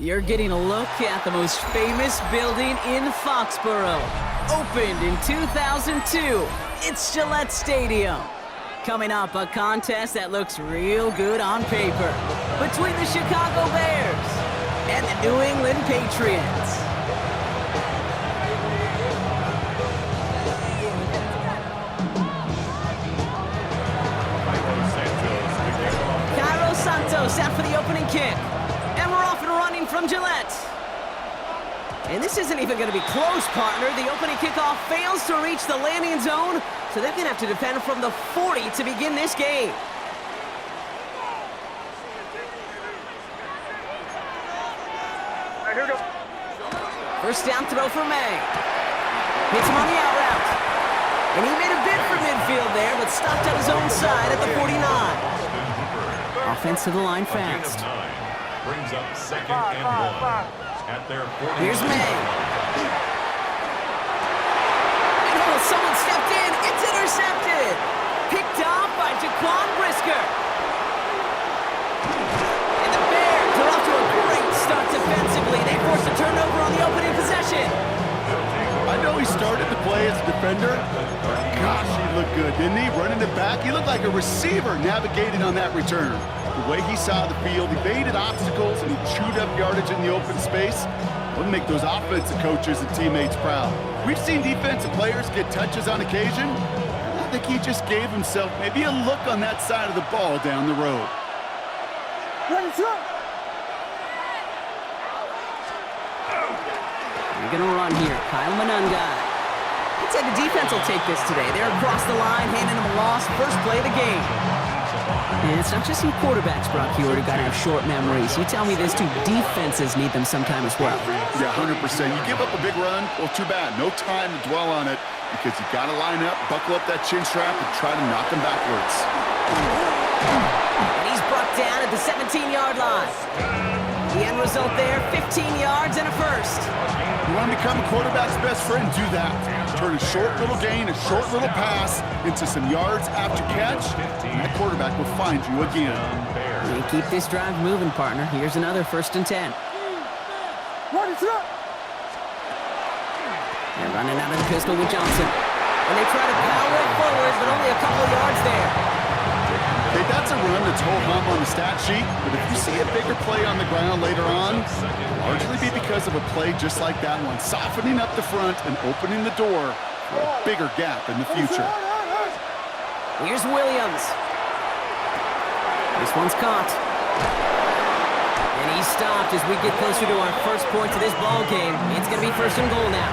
You're getting a look at the most famous building in Foxborough. Opened in 2002, it's Gillette Stadium. Coming up, a contest that looks real good on paper between the Chicago Bears and the New England Patriots. Out for the opening kick. And we're off and running from Gillette. And this isn't even going to be close, partner. The opening kickoff fails to reach the landing zone, so they're going to have to defend from the 40 to begin this game. Here we go. First down throw for May. Hits him on the out route. And he made a bid for midfield there, but stopped at his own side at the 49. Offense to the line fast. Brings up second and one at their 40. Here's May. And someone stepped in. It's intercepted. Picked off by Jaquan Brisker. And the Bears are off to a great start defensively. They forced a turnover on the opening possession. I know he started the play as a defender. Gosh, he looked good, didn't he? Running it back, he looked like a receiver navigating on that return. The way he saw the field, evaded obstacles, and he chewed up yardage in the open space. Wouldn't make those offensive coaches and teammates proud. We've seen defensive players get touches on occasion. I think he just gave himself maybe a look on that side of the ball down the road. You're going to run here. Kyle Manunga. I'd say the defense will take this today. They're across the line, handing them a loss. First play of the game. And it's not just some quarterbacks, Brock, here who got to have short memories. You tell me this too, defenses need them sometime as well. Yeah, 100%. You give up a big run, well, too bad. No time to dwell on it because you got to line up, buckle up that chin strap, and try to knock them backwards. And he's brought down at the 17-yard line. The end result there, 15 yards and a first. You want to become a quarterback's best friend, do that. Turn a short little gain, a short little pass into some yards after catch, and that quarterback will find you again. And keep this drive moving, partner. Here's another 1st and 10. They're running out of the pistol with Johnson. And they try to power it forward, but only a couple of yards there. Okay, that's a run that's ho-hum on the stat sheet, but if you see a bigger play on the ground later on, it'll largely be because of a play just like that one, softening up the front and opening the door for a bigger gap in the future. Here's Williams. This one's caught. And he's stopped as we get closer to our first point to this ball game. It's going to be 1st and goal now.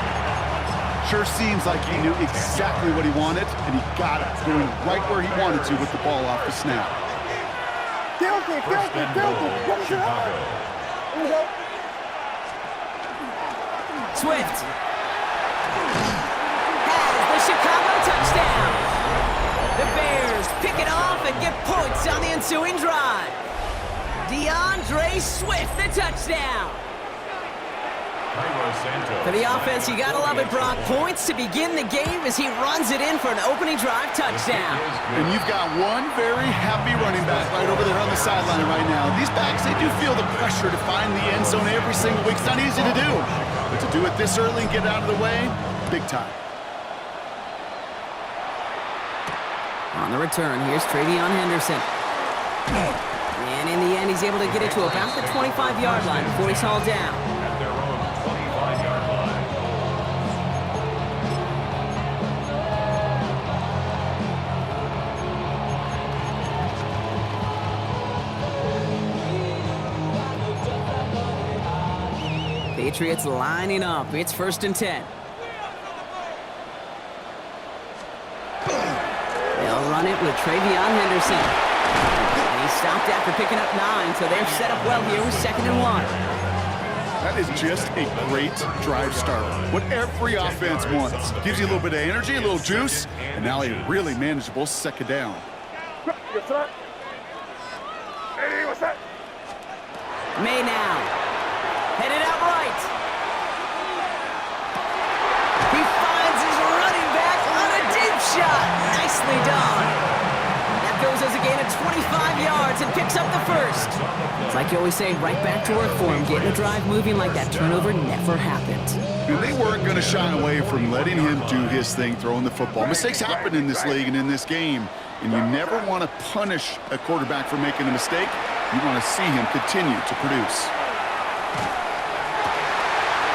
Sure seems like he knew exactly what he wanted, and he got it, going right where he wanted to with the ball off the snap. First and goal, Chicago. Swift has the Chicago touchdown. The Bears pick it off and get points on the ensuing drive. DeAndre Swift, the touchdown. For the offense, you gotta love it, Brock. Points to begin the game as he runs it in for an opening drive touchdown. And you've got one very happy running back right over there on the sideline right now. These backs, they do feel the pressure to find the end zone every single week. It's not easy to do, but to do it this early and get out of the way, big time. On the return, here's Travion Henderson. And in the end, he's able to get it to about the 25-yard line before he's hauled down. At their own 25-yard line. Patriots lining up. It's 1st and 10. They'll run it with Travion Henderson. And he stopped after picking up 9, so they're set up well here with 2nd and 1. That is just a great drive start. What every offense wants. Gives you a little bit of energy, a little juice, and now a really manageable 2nd down. May now. Headed out right. He finds his running back on a deep shot. Nicely done. That goes as a gain of the 25 yards and picks up the first. It's like you always say, right back to work for him, getting the drive moving like that turnover never happened. And they weren't going to shy away from letting him do his thing, throwing the football. Mistakes happen in this league and in this game, and you never want to punish a quarterback for making a mistake. You want to see him continue to produce.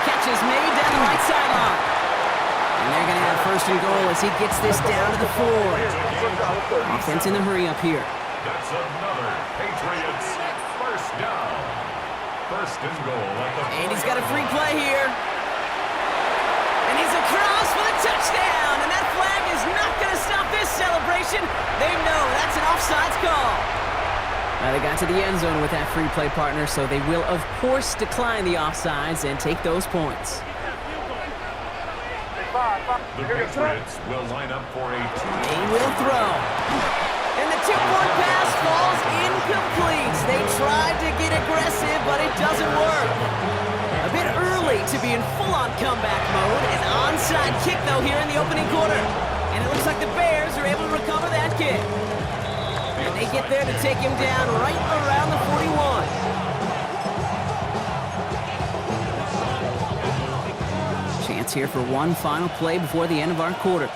Catch is made down the right sideline. And they're going to have first and goal as he gets this down to the 4. Offense in the hurry up here. That's another Patriots first down. First and goal at the And he's got a free play here. And he's across for the touchdown. And that flag is not going to stop this celebration. They know that's an offsides call. Now they got to the end zone with that free play partner, so they will, of course, decline the offsides and take those points. The Patriots will line up for a He will throw. And the 2-point pass falls incomplete. They tried to get aggressive, but it doesn't work. A bit early to be in full-on comeback mode. An onside kick, though, here in the opening quarter. And it looks like the Bears are able to recover that kick. And they get there to take him down right around the 41. Chance here for one final play before the end of our quarter.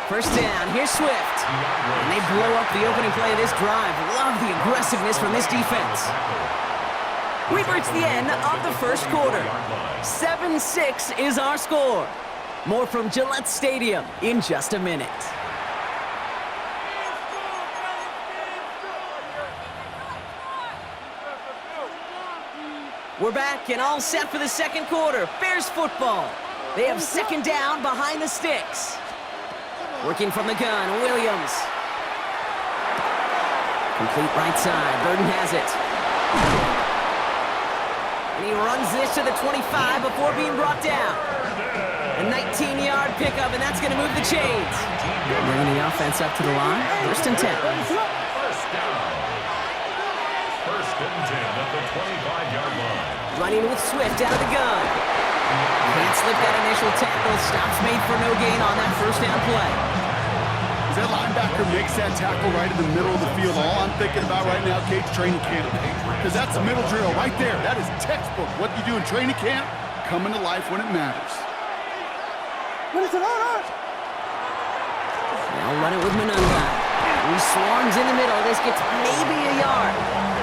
First down, here's Swift. And they blow up the opening play of this drive. Love the aggressiveness from this defense. We've reached the end of the first quarter. 7-6 is our score. More from Gillette Stadium in just a minute. We're back and all set for the second quarter. Bears football. They have second down behind the sticks. Working from the gun, Williams. Complete right side, Burden has it. And he runs this to the 25 before being brought down. A 19-yard pickup, and that's going to move the chains. Bringing the offense up to the line. First and 10. first down. First and 10 at the 25-yard line. Running with Swift out of the gun. Can't slip that initial tackle. Stops made for no gain on that first down play. As that linebacker makes that tackle right in the middle of the field, all I'm thinking about right now, Cage, training camp. Because that's a middle drill right there. That is textbook. What you do in training camp, coming to life when it matters. Now run it with Manunga. He swarms in the middle. This gets maybe a yard.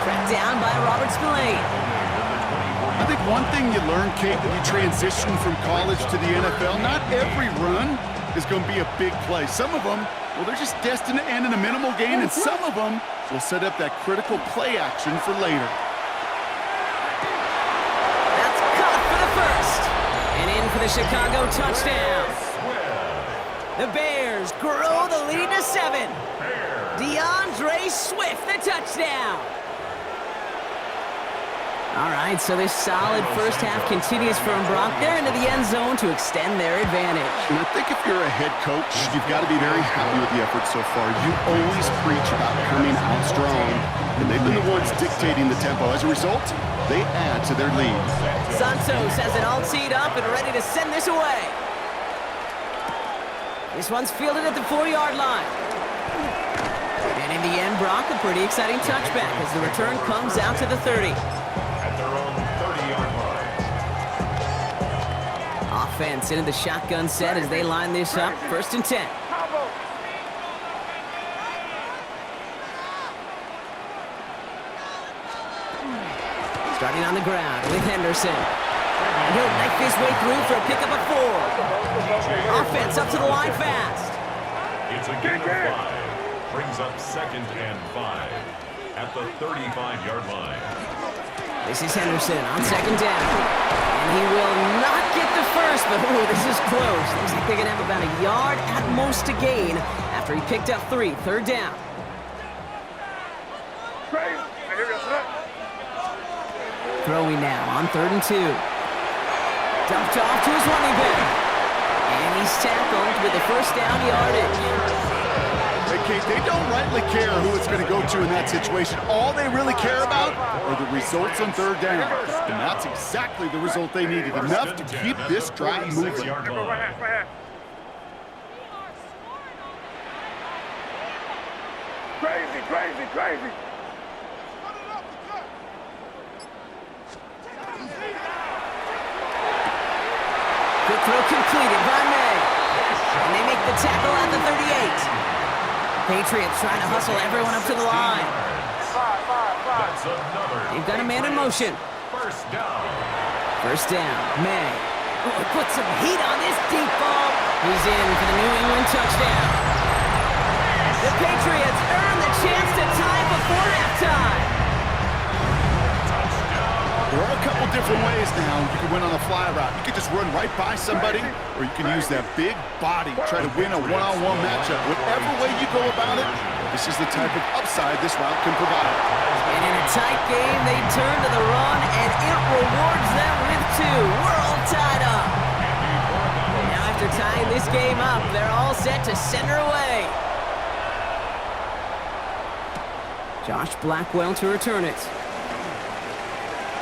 Tracked down by Robert Spillane. I think one thing you learn, Kate, when you transition from college to the NFL, not every run is going to be a big play. Some of them, well, they're just destined to end in a minimal gain, and some of them will set up that critical play action for later. That's caught for the first. And in for the Chicago touchdown. The Bears grow the lead to 7. DeAndre Swift, the touchdown. All right, so this solid first half continues from Brock. They're into the end zone to extend their advantage. And I think if you're a head coach, you've got to be very happy with the effort so far. You always preach about coming out strong, and they've been the ones dictating the tempo. As a result, they add to their lead. Santos has it all teed up and ready to send this away. This one's fielded at the 4-yard line. And in the end, Brock, a pretty exciting touchback as the return comes out to the 30. At their own 30-yard line. Offense into the shotgun set as they line this up. First and 10. Starting on the ground with Henderson. And he'll knife his way through for a pickup of 4. Offense up to the line fast. It's a gain of 5. Brings up second and 5 at the 35-yard line. This is Henderson on second down. And he will not get the first, but ooh, this is close. Looks like they're going to have about a yard at most to gain after he picked up 3. Third down. Throwing now on 3rd and 2. Dumped off to his running back. And he's tackled with the first down yardage. Hey, Kate, they don't rightly care who it's going to go to in that situation. All they really care about are the results on 3rd down. And that's exactly the result they needed. Enough to keep this drive moving. Crazy. Good throw completed by May. And they make the tackle at the 38. Patriots trying to hustle everyone up to the line. That's another. They've got a man in motion. First down. First down, May. Oh, put some heat on this deep ball. He's in for the New England touchdown. The Patriots earn the chance to tie before halftime. There are a couple different ways now. You can win on a fly route. You can just run right by somebody, or you can use that big body, try to win a one-on-one matchup. Whatever way you go about it, this is the type of upside this route can provide. And in a tight game, they turn to the run, and it rewards them with two. We're all tied up. Now after tying this game up, they're all set to send her away. Josh Blackwell to return it.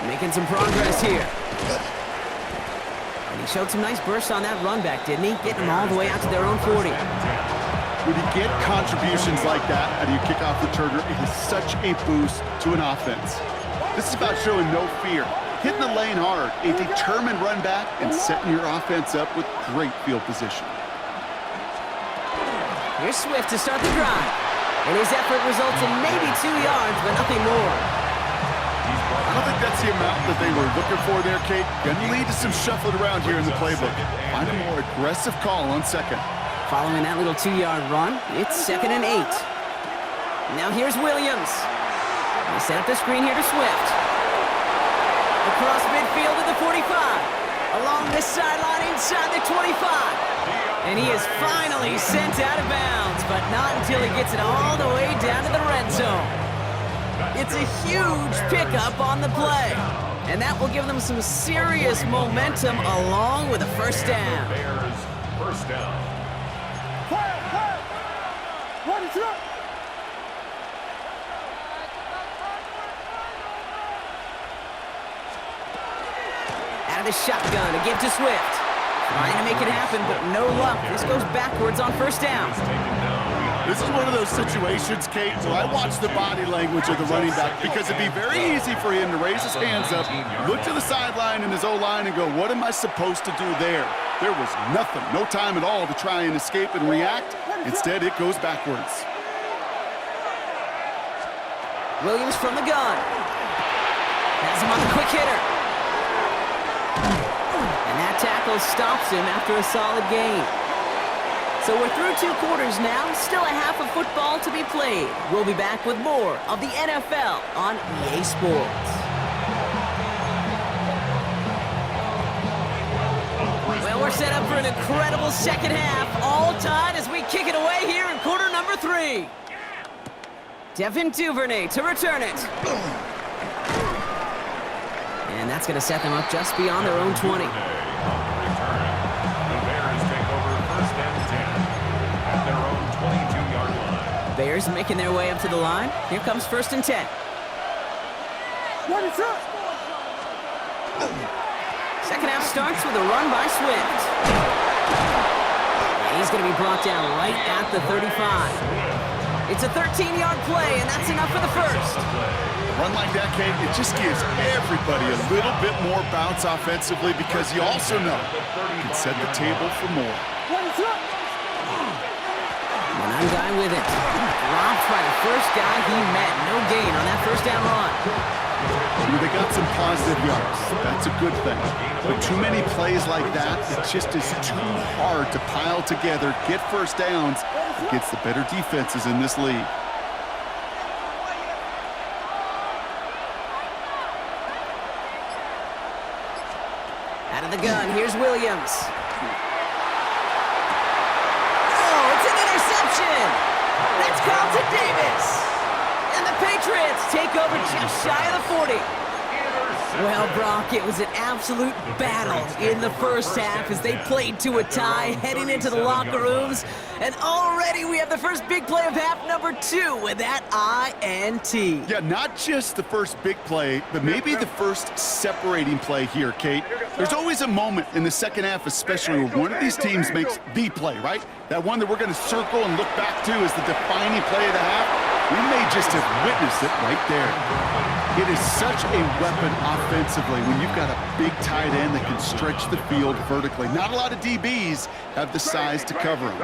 Making some progress here. And he showed some nice bursts on that run back, didn't he? Getting them all the way out to their own 40. When you get contributions like that out of your kickoff returner, it is such a boost to an offense. This is about showing no fear, hitting the lane hard, a determined run back, and setting your offense up with great field position. Here's Swift to start the drive. And his effort results in maybe 2 yards, but nothing more. I don't think that's the amount that they were looking for there, Kate. Gonna lead to some shuffling around here in the playbook. Find a more aggressive call on second. Following that little 2-yard run, it's 2nd and 8. Now here's Williams. They set up the screen here to Swift. Across midfield to the 45. Along this sideline inside the 25. And he is finally sent out of bounds, but not until he gets it all the way down to the red zone. It's a huge pickup on the play, and that will give them some serious momentum along with a first down. Bears first down. Out of the shotgun to give to Swift. Trying to make it happen, but no luck. This goes backwards on first down. This is one of those situations, Kate, where I watch the body language of the running back because it'd be very easy for him to raise his hands up, look to the sideline in his O-line and go, what am I supposed to do there? There was nothing, no time at all to try and escape and react. Instead, it goes backwards. Williams from the gun. Has him on the quick hitter. And that tackle stops him after a solid gain. So we're through 2 quarters now, still a half of football to be played. We'll be back with more of the NFL on EA Sports. Well, we're set up for an incredible second half, all tied as we kick it away here in quarter number 3. Devin Duvernay to return it. And that's going to set them up just beyond their own 20. Bears making their way up to the line. Here comes 1st and 10. Second half starts with a run by Swift. And he's going to be brought down right at the 35. It's a 13-yard play, and that's enough for the first. A run like that, Kate, it just gives everybody a little bit more bounce offensively because you also know you can set the table for more. One guy with it. Dropped by the first guy he met. No gain on that first down run. They got some positive yards. That's a good thing. But too many plays like that, it just is too hard to pile together, get first downs against the better defenses in this league. Out of the gun, here's Williams. That's Carlton Davis. And the Patriots take over just shy of the 40. Well, Brock, it was an absolute battle in the first half as they played to a tie, heading into the locker rooms. And already we have the first big play of half number 2 with that INT. Yeah, not just the first big play, but maybe the first separating play here, Kate. There's always a moment in the second half, especially where one of these teams makes the play, right? That one that we're going to circle and look back to as the defining play of the half. We may just have witnessed it right there. It is such a weapon offensively when you've got a big tight end that can stretch the field vertically. Not a lot of DBs have the size to cover him.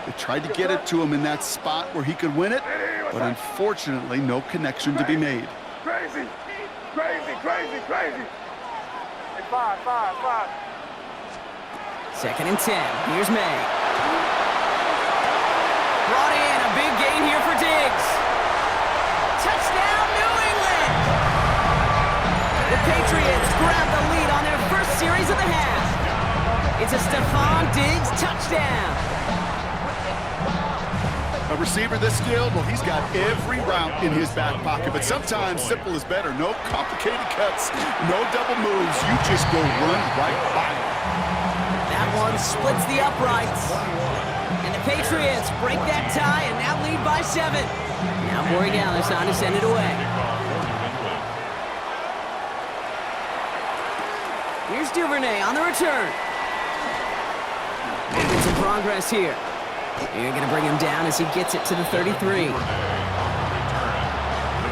They tried to get it to him in that spot where he could win it, but unfortunately, no connection to be made. Crazy. Hey, five. 2nd and 10. Here's May. Brought in. A big gain here for Diggs. Touchdown, New England! The Patriots grab the lead on their first series of the half. It's a Stephon Diggs touchdown. A receiver this skilled, well, he's got every route in his back pocket, but sometimes simple is better. No complicated cuts, no double moves. You just go run right by him. That one splits the uprights. And the Patriots break that tie and now lead by 7. Now Borregales on to send it away. Here's Duvernay on the return. Making some progress here. You're going to bring him down as he gets it to the 33. The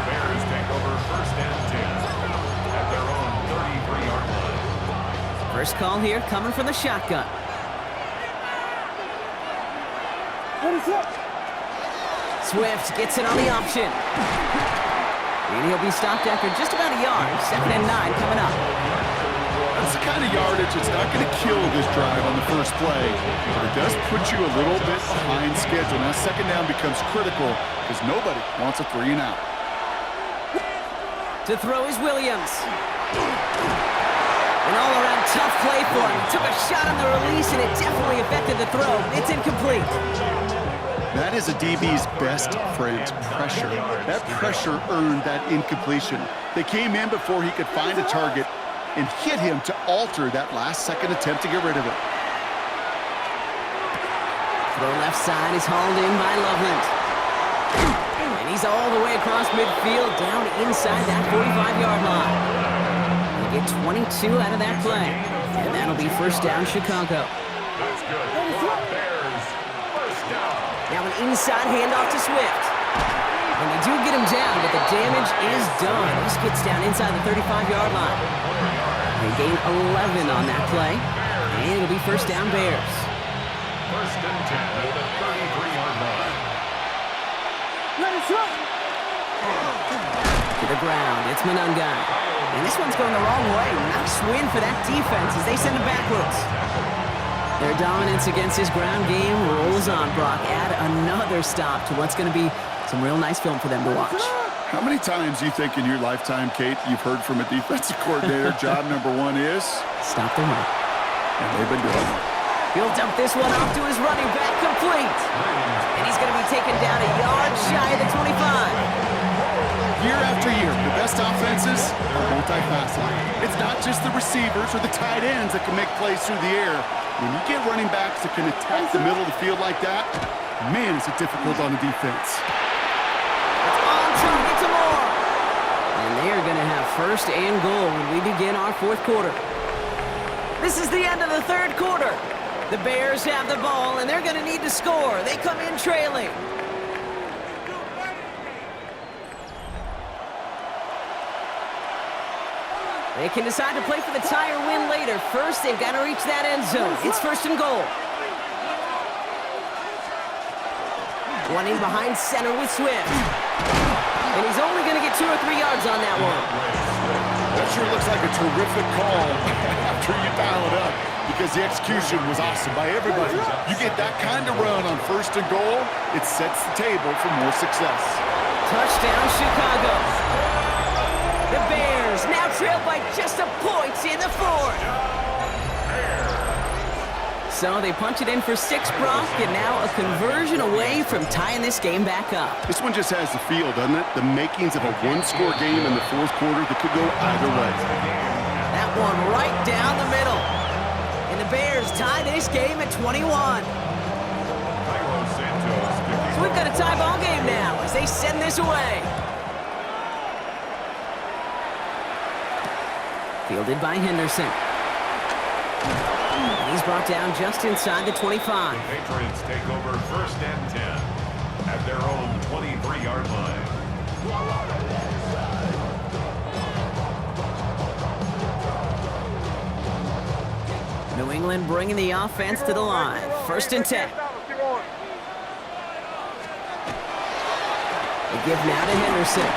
Bears take over 1st and 10 at their own 33-yard line. First call here coming from the shotgun. Swift gets it on the option. And he'll be stopped after just about a yard. 2nd and 9 coming up. That's the kind of yardage that's not going to kill this drive on the first play, but it does put you a little bit behind schedule. Now 2nd down becomes critical because nobody wants a 3 and out. To throw is Williams. An all-around tough play for him. Took a shot on the release, and it definitely affected the throw. It's incomplete. That is a DB's best friend, pressure. That pressure earned that incompletion. They came in before he could find a target and hit him to alter that last-second attempt to get rid of it. Throw left side is hauled in by Loveland. And he's all the way across midfield, down inside that 45-yard line. They get 22 out of that play. And that'll be 1st down, Chicago. That's good. Bears, 1st down. Now an inside handoff to Swift. And they do get him down, but the damage is done. This gets down inside the 35-yard line. They gain 11 on that play. And it'll be 1st down, Bears. 1st and 10 at the 33-yard line. To the ground, it's Monungai. And this one's going the wrong way. Nice win for that defense as they send it backwards. Their dominance against his ground game rolls on, Brock. Add another stop to what's going to be some real nice film for them to watch. How many times do you think in your lifetime, Kate, you've heard from a defensive coordinator, job number 1 is? Stop the run. And they've been doing it. He'll dump this one off to his running back, complete. And he's going to be taken down a yard shy of the 25. Year after year, the best offenses are multifaceted. It's not just the receivers or the tight ends that can make plays through the air. When you get running backs that can attack the middle of the field like that, man, is it difficult on the defense. It's on target to Moore. And they're going to have 1st and goal when we begin our 4th quarter. This is the end of the 3rd quarter. The Bears have the ball, and they're going to need to score. They come in trailing. They can decide to play for the tie or win later. First, they've got to reach that end zone. It's 1st and goal. One in behind center with Swift. And he's only going to get 2 or 3 yards on that one. That sure looks like a terrific call after you dial it up, because the execution was awesome by everybody. You get that kind of run on 1st and goal, it sets the table for more success. Touchdown, Chicago. The Bears now trail by just a point in the 4th. So they punch it in for 6, Brock, and now a conversion away from tying this game back up. This one just has the feel, doesn't it? The makings of a 1-score game in the 4th quarter that could go either way. That one right down the middle. And the Bears tie this game at 21. So we've got a tie ball game now as they send this away. Fielded by Henderson. And he's brought down just inside the 25. The Patriots take over 1st and 10 at their own 23-yard line. New England bringing the offense to the line. 1st and 10. They give now to Henderson.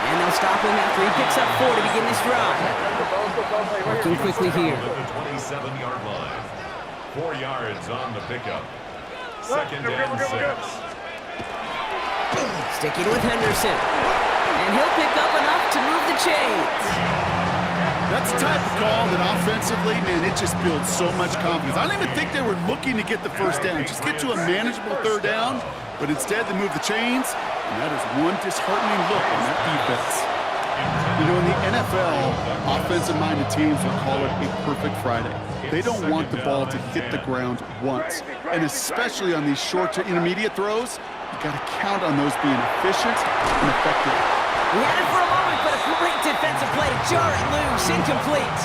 And they'll stop him after he picks up 4 to begin this drive. Working quickly here. At the 27-yard line. 4 yards on the pickup. 2nd and 6. Sticking with Henderson. And he'll pick up enough to move the chains. That's the type of call that offensively, man, it just builds so much confidence. I don't even think they were looking to get the 1st down. Just get to a manageable 3rd down, but instead they move the chains, and that is one disheartening look on that defense. You know, in the NFL, offensive-minded teams will call it a perfect Friday. They don't want the ball to hit the ground once, and especially on these short to intermediate throws, you got to count on those being efficient and effective. We had it for a moment, but a great defensive play to jar it loose, incomplete.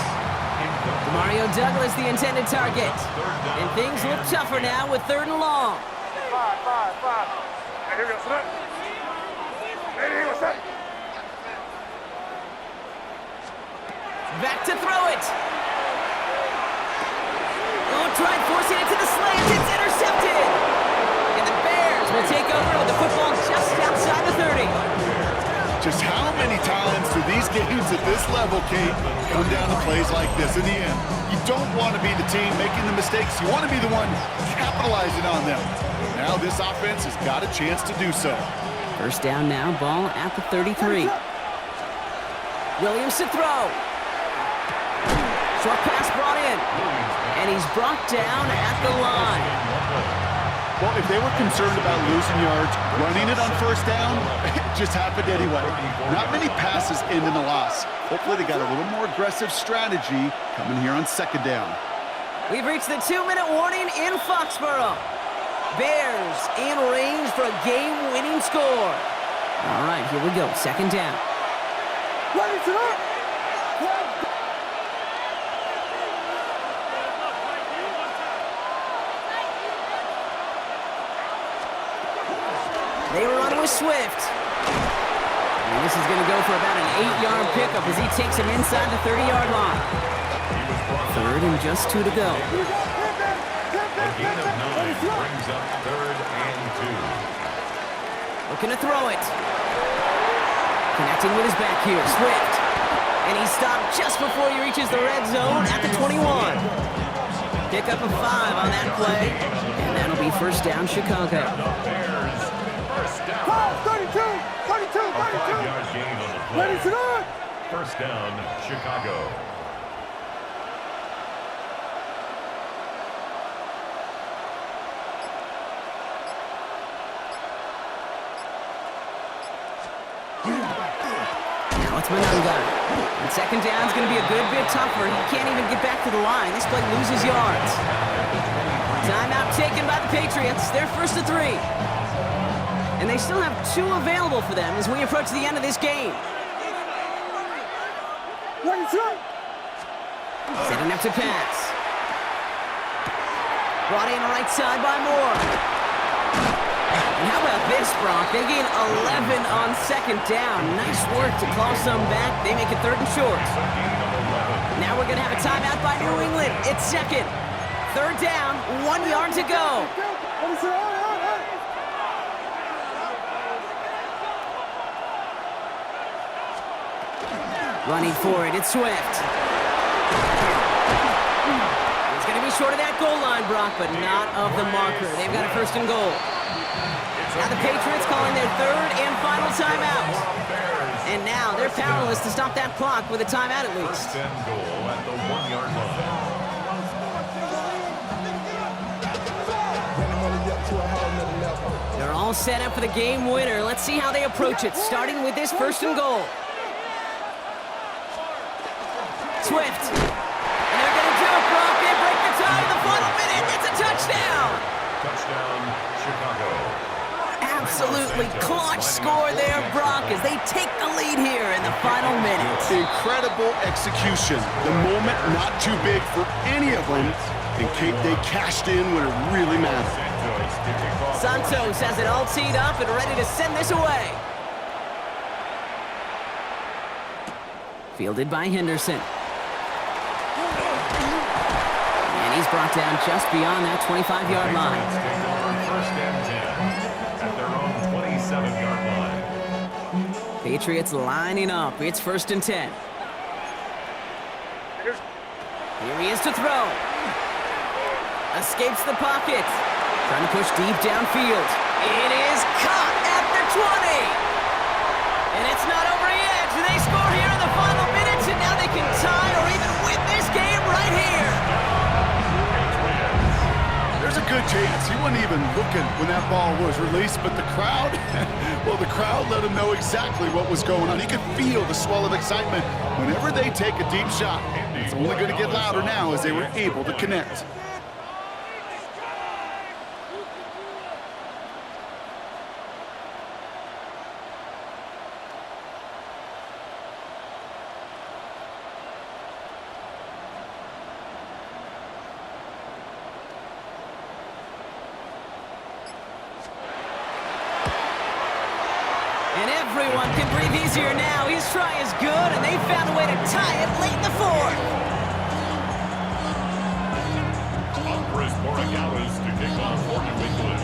Mario Douglas, the intended target. And things look tougher now with 3rd and long. 5. Hey, here we go, set. Hey, here we go, set. Back to throw it. Oh, try forcing it to the slants. It's intercepted. And the Bears will take over with the football just outside the 30. Just how many times do these games at this level, Kate, come down to plays like this? In the end, you don't want to be the team making the mistakes. You want to be the one capitalizing on them. Now this offense has got a chance to do so. 1st down now, ball at the 33. Williams to throw. Short pass brought in. And he's brought down at the line. Well, if they were concerned about losing yards, running it on 1st down, it just happened anyway. Not many passes end in a loss. Hopefully they got a little more aggressive strategy coming here on 2nd down. We've reached the 2-minute warning in Foxborough. Bears in range for a game-winning score. All right, here we go. 2nd down. Ready to up. They run with Swift. And this is going to go for about an 8-yard pickup as he takes him inside the 30-yard line. 3rd and just 2 to go. A gain of 9 brings up 3rd and 2. Looking to throw it. Connecting with his back here, Swift. And he stopped just before he reaches the red zone at the 21. Pick up a 5 on that play. And that'll be 1st down, Chicago. 32. 5-yard gain on the play. Ready to up. 1st down, Chicago. Now it's Manunga. And 2nd down is going to be a good bit tougher. He can't even get back to the line. This play loses yards. Timeout taken by the Patriots. They're 1st to 3. And they still have 2 available for them as we approach the end of this game. Setting up to pass. Brought in right side by Moore. And how about this, Brock? They gain 11 on 2nd down. Nice work to claw some back. They make it 3rd and short. Now we're going to have a timeout by New England. It's 2nd. 3rd down, 1 yard to go. Running for it, it's Swift. He's going to be short of that goal line, Brock, but not of the marker. They've got a 1st and goal. Now the Patriots calling their 3rd and final timeout. And now they're powerless to stop that clock with a timeout at least. 1st and goal at the 1-yard line. They're all set up for the game winner. Let's see how they approach it, starting with this 1st and goal. Swift. And they're going to do it, Brock. They break the tie in the final minute. It's a touchdown. Touchdown, Chicago. Absolutely clutch score there, Brock, as they take the lead here in the final minute. Incredible execution. The moment not too big for any of them. And Kate, they cashed in when it really mattered. Santos has it all teed up and ready to send this away. Fielded by Henderson. And he's brought down just beyond that 25-yard line. Take over first and 10 at their own 27-yard line. Patriots lining up. It's first and 10. Here he is to throw. Escapes the pocket. Trying to push deep downfield. It is caught at the 20. And it's not over yet. They score here in the final minutes, and now they can tie or even win this game right here. There's a good chance he wasn't even looking when that ball was released, but the crowd, well, the crowd let him know exactly what was going on. He could feel the swell of excitement whenever they take a deep shot. It's only going to get louder now as they were able to connect. And everyone can breathe easier now. His try is good, and they found a way to tie it late in the fourth. To kick off for New England.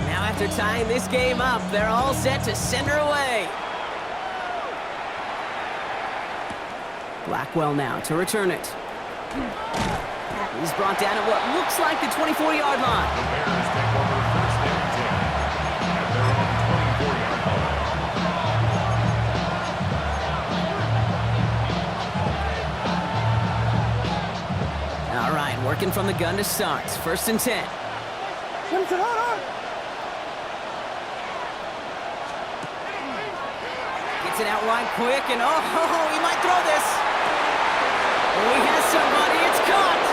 Now after tying this game up, they're all set to send her away. Blackwell now to return it. He's brought down at what looks like the 24-yard line. The Bears take over first and 10 at their own 24-yard line. All right, working from the gun to start. First and 10. Gets it out wide quick, and oh, he might throw this. Oh, he has somebody. It's caught.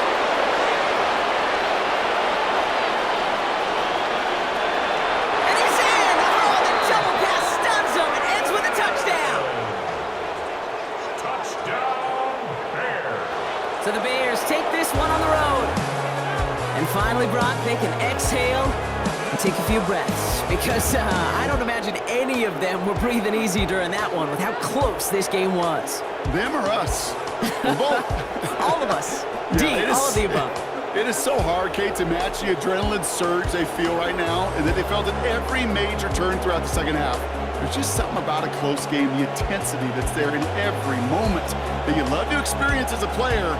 And he's in. Oh, the double pass stuns him and ends with a touchdown. Touchdown, Bears. So the Bears take this one on the road. And finally, Brock, they can exhale and take a few breaths. Because I don't imagine any of them were breathing easy during that one with how close this game was. Them or us? Both. All of us. Yeah, All of the above. It is so hard, Kate, to match the adrenaline surge they feel right now and that they felt at every major turn throughout the second half. There's just something about a close game, the intensity that's there in every moment that you love to experience as a player,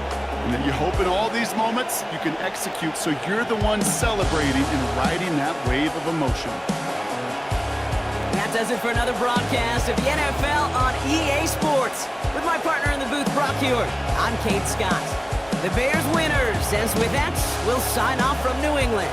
and that you hope in all these moments you can execute so you're the one celebrating and riding that wave of emotion. That does it for another broadcast of the NFL on EA Sports. With my partner in the booth, Brock Hewitt, I'm Kate Scott. The Bears winners, as with that, we'll sign off from New England.